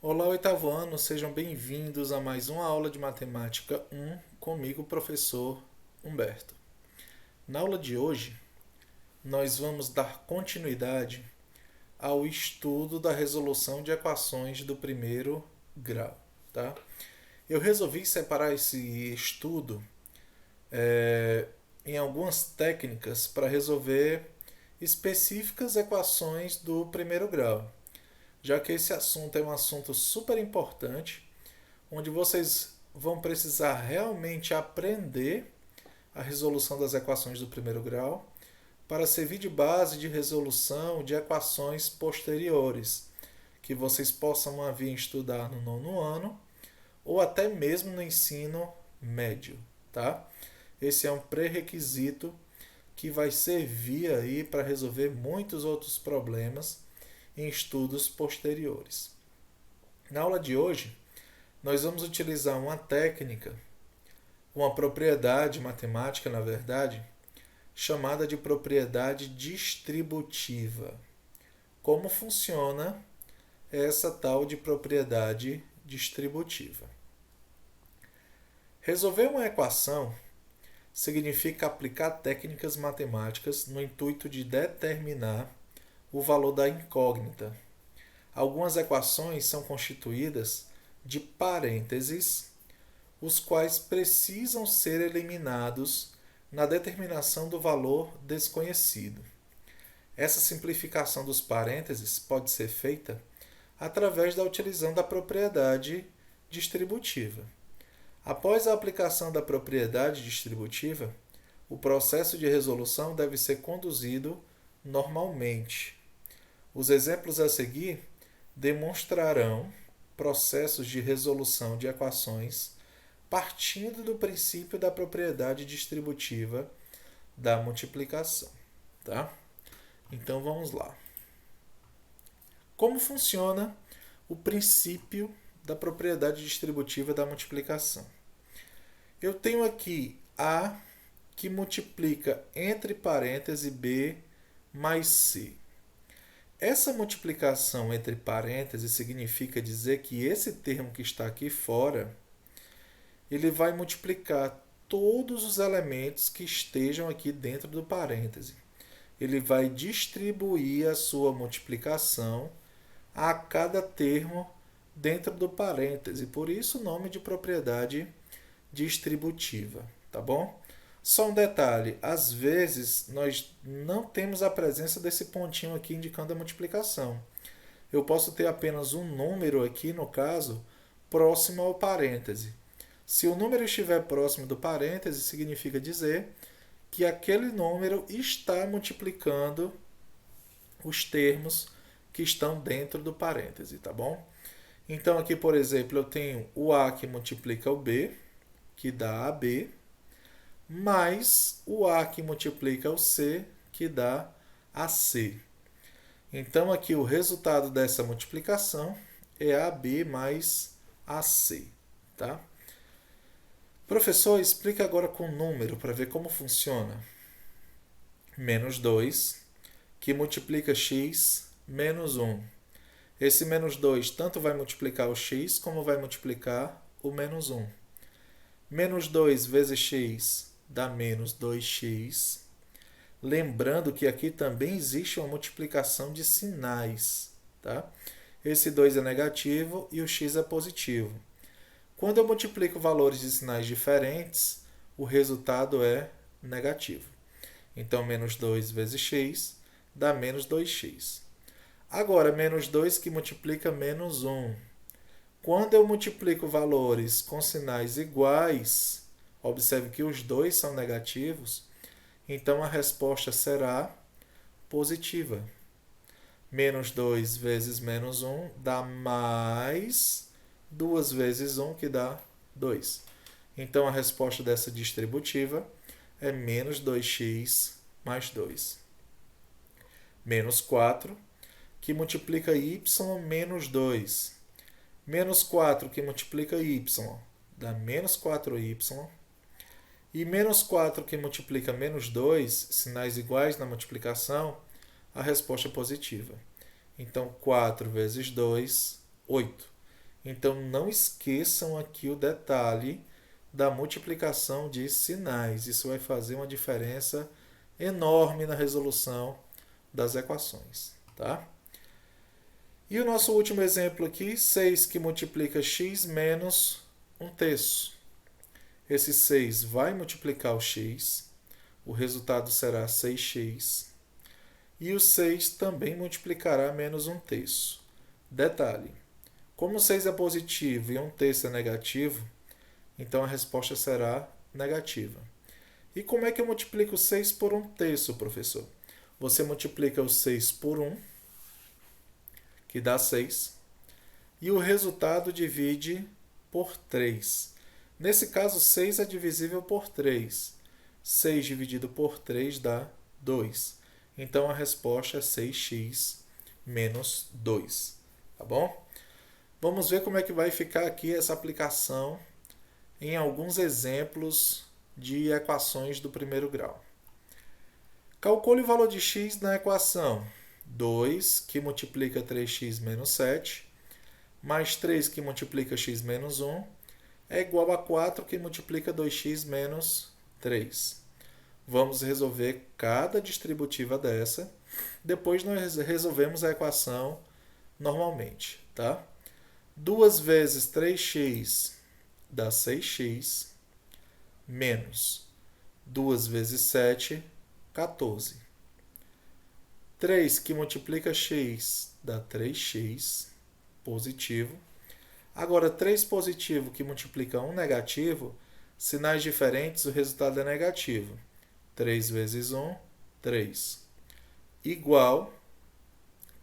Olá, oitavo ano, sejam bem-vindos a mais uma aula de Matemática 1 comigo, professor Humberto. Na aula de hoje, nós vamos dar continuidade ao estudo da resolução de equações do primeiro grau, tá? Eu resolvi separar esse estudo em algumas técnicas para resolver específicas equações do primeiro grau, já que esse assunto é um assunto super importante onde vocês vão precisar realmente aprender a resolução das equações do primeiro grau para servir de base de resolução de equações posteriores, que vocês possam vir estudar no nono ano ou até mesmo no ensino médio, tá? Esse é um pré-requisito que vai servir aí para resolver muitos outros problemas em estudos posteriores. Na aula de hoje, nós vamos utilizar uma técnica, uma propriedade matemática, na verdade, chamada de propriedade distributiva. Como funciona essa tal de propriedade distributiva? Resolver uma equação significa aplicar técnicas matemáticas no intuito de determinar o valor da incógnita. Algumas equações são constituídas de parênteses, os quais precisam ser eliminados na determinação do valor desconhecido. Essa simplificação dos parênteses pode ser feita através da utilização da propriedade distributiva. Após a aplicação da propriedade distributiva, o processo de resolução deve ser conduzido normalmente. Os exemplos a seguir demonstrarão processos de resolução de equações partindo do princípio da propriedade distributiva da multiplicação, tá? Então vamos lá. Como funciona o princípio da propriedade distributiva da multiplicação? Eu tenho aqui A que multiplica entre parênteses B mais C. Essa multiplicação entre parênteses significa dizer que esse termo que está aqui fora, ele vai multiplicar todos os elementos que estejam aqui dentro do parêntese. Ele vai distribuir a sua multiplicação a cada termo dentro do parêntese. Por isso o nome de propriedade distributiva, tá bom? Só um detalhe, às vezes nós não temos a presença desse pontinho aqui indicando a multiplicação. Eu posso ter apenas um número aqui, no caso, próximo ao parêntese. Se o número estiver próximo do parêntese, significa dizer que aquele número está multiplicando os termos que estão dentro do parêntese, tá bom? Então aqui, por exemplo, eu tenho o A que multiplica o B, que dá AB, mais o A que multiplica o C, que dá AC. Então aqui o resultado dessa multiplicação é AB mais AC, tá? Professor, explica agora com número para ver como funciona. Menos 2, que multiplica x menos 1. Esse menos 2 tanto vai multiplicar o x como vai multiplicar o menos 1. Menos 2 vezes x dá menos 2x. Lembrando que aqui também existe uma multiplicação de sinais, tá? Esse 2 é negativo e o x é positivo. Quando eu multiplico valores de sinais diferentes, o resultado é negativo. Então, menos 2 vezes x dá menos 2x. Agora, menos 2 que multiplica menos 1. Quando eu multiplico valores com sinais iguais, observe que os dois são negativos, então a resposta será positiva. Menos 2 vezes menos 1 dá mais 2 vezes 1, que dá 2. Então, a resposta dessa distributiva é menos 2x mais 2. Menos 4, que multiplica y menos 2. Menos 4, que multiplica y, dá menos 4y. E menos 4, que multiplica menos 2, sinais iguais na multiplicação, a resposta é positiva. Então, 4 vezes 2, 8. Então, não esqueçam aqui o detalhe da multiplicação de sinais. Isso vai fazer uma diferença enorme na resolução das equações, tá? E o nosso último exemplo aqui, 6 que multiplica x menos 1/3. Esse 6 vai multiplicar o x, o resultado será 6x. E o 6 também multiplicará menos 1/3. Detalhe, como 6 é positivo e 1/3 é negativo, então a resposta será negativa. E como é que eu multiplico 6 por 1/3, professor? Você multiplica o 6 por 1, que dá 6, e o resultado divide por 3. Nesse caso, 6 é divisível por 3. 6 dividido por 3 dá 2. Então, a resposta é 6x menos 2. Tá bom? Vamos ver como é que vai ficar aqui essa aplicação em alguns exemplos de equações do primeiro grau. Calcule o valor de x na equação 2, que multiplica 3x menos 7, mais 3, que multiplica x menos 1, é igual a 4, que multiplica 2x menos 3. Vamos resolver cada distributiva dessa. Depois nós resolvemos a equação normalmente, tá? 2 vezes 3x dá 6x, menos 2 vezes 7, 14. 3 que multiplica x dá 3x, positivo. Agora, 3 positivo que multiplica 1 negativo, sinais diferentes, o resultado é negativo. 3 vezes 1, 3. Igual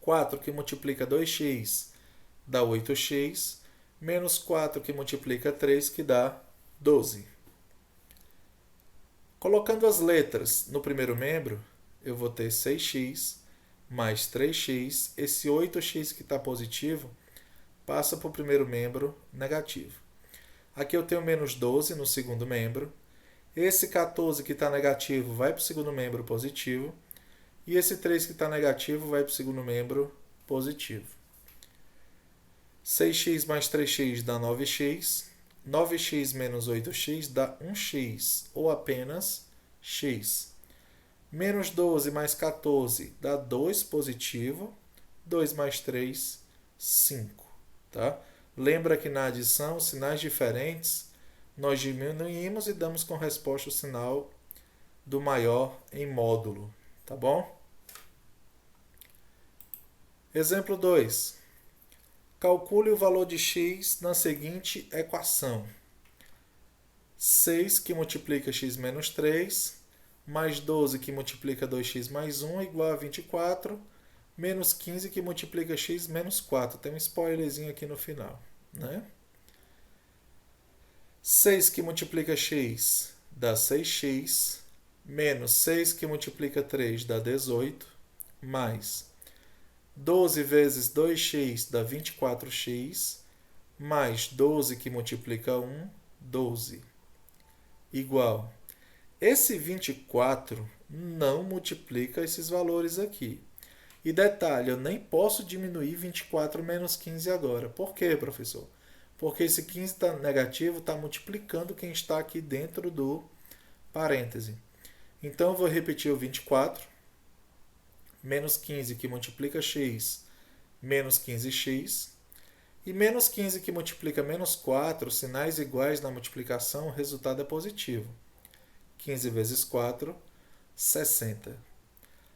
4 que multiplica 2x dá 8x, menos 4 que multiplica 3, que dá 12. Colocando as letras no primeiro membro, eu vou ter 6x mais 3x. Esse 8x que está positivo passa para o primeiro membro negativo. Aqui eu tenho menos 12 no segundo membro. Esse 14 que está negativo vai para o segundo membro positivo. E esse 3 que está negativo vai para o segundo membro positivo. 6x mais 3x dá 9x. 9x menos 8x dá 1x, ou apenas x. Menos 12 mais 14 dá 2 positivo. 2 mais 3, 5. Tá? Lembra que na adição, sinais diferentes, nós diminuímos e damos com resposta o sinal do maior em módulo. Tá bom? Exemplo 2. Calcule o valor de x na seguinte equação. 6 que multiplica x menos 3, mais 12 que multiplica 2x mais 1, igual a 24, menos 15 que multiplica x menos 4. Tem um spoilerzinho aqui no final, né? 6 que multiplica x dá 6x, menos 6 que multiplica 3 dá 18, mais 12 vezes 2x dá 24x, mais 12 que multiplica 1, 12, igual. Esse 24 não multiplica esses valores aqui. E detalhe, eu nem posso diminuir 24 menos 15 agora. Por quê, professor? Porque esse 15 tá negativo está multiplicando quem está aqui dentro do parêntese. Então, eu vou repetir o 24. Menos 15 que multiplica x, menos 15x. E menos 15 que multiplica menos 4, sinais iguais na multiplicação, o resultado é positivo. 15 vezes 4, 60.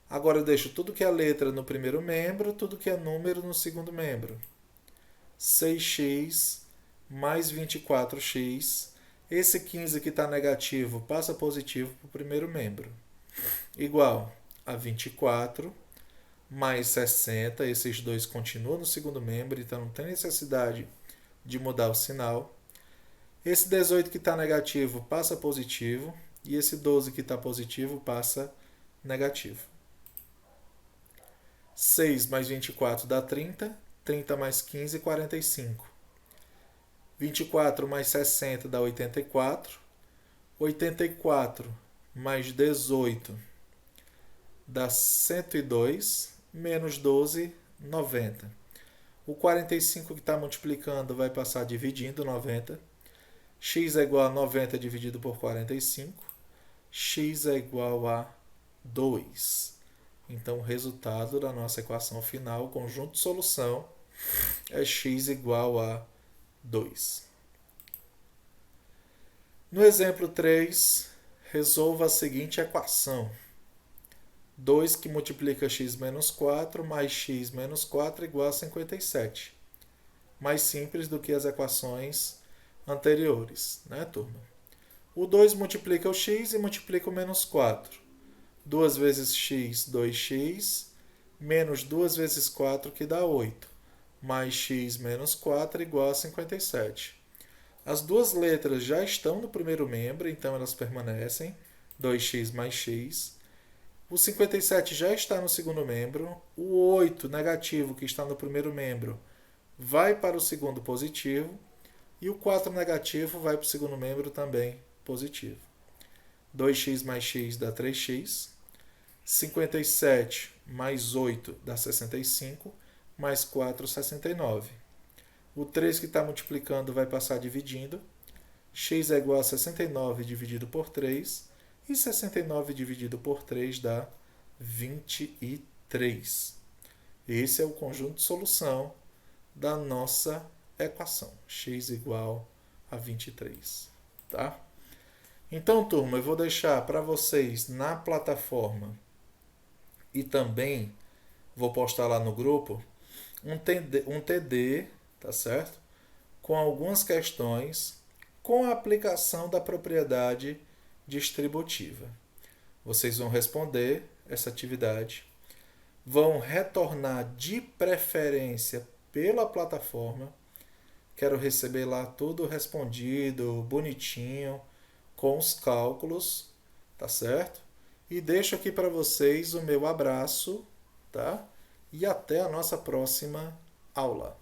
Agora eu deixo tudo que é letra no primeiro membro, tudo que é número no segundo membro. 6x mais 24x. Esse 15 que está negativo passa positivo para o primeiro membro. Igual a 24 mais 60. Esses dois continuam no segundo membro, então não tem necessidade de mudar o sinal. Esse 18 que está negativo passa positivo. E esse 12 que está positivo passa negativo. 6 mais 24 dá 30. 30 mais 15, 45. 24 mais 60 dá 84. 84 mais 18 dá 102. Menos 12, 90. O 45 que está multiplicando vai passar dividindo 90. X é igual a 90 dividido por 45. X é igual a 2. Então, o resultado da nossa equação final, o conjunto de solução, é x igual a 2. No exemplo 3, resolva a seguinte equação. 2 que multiplica x menos 4 mais x menos 4 igual a 57. Mais simples do que as equações anteriores, né, turma? O 2 multiplica o x e multiplica o menos 4. 2 vezes x, 2x, menos 2 vezes 4, que dá 8, mais x menos 4 igual a 57. As duas letras já estão no primeiro membro, então elas permanecem, 2x mais x. O 57 já está no segundo membro. O 8 negativo, que está no primeiro membro, vai para o segundo positivo. E o 4 negativo vai para o segundo membro também positivo. 2x mais x dá 3x. 57 mais 8 dá 65. Mais 4, 69. O 3 que está multiplicando vai passar dividindo. X é igual a 69 dividido por 3. E 69 dividido por 3 dá 23. Esse é o conjunto de solução da nossa equação. X igual a 23. Tá? Então, turma, eu vou deixar para vocês na plataforma e também vou postar lá no grupo um TD, tá certo? Com algumas questões com a aplicação da propriedade distributiva. Vocês vão responder essa atividade, vão retornar de preferência pela plataforma. Quero receber lá tudo respondido, bonitinho, com os cálculos, tá certo? E deixo aqui para vocês o meu abraço, tá? E até a nossa próxima aula.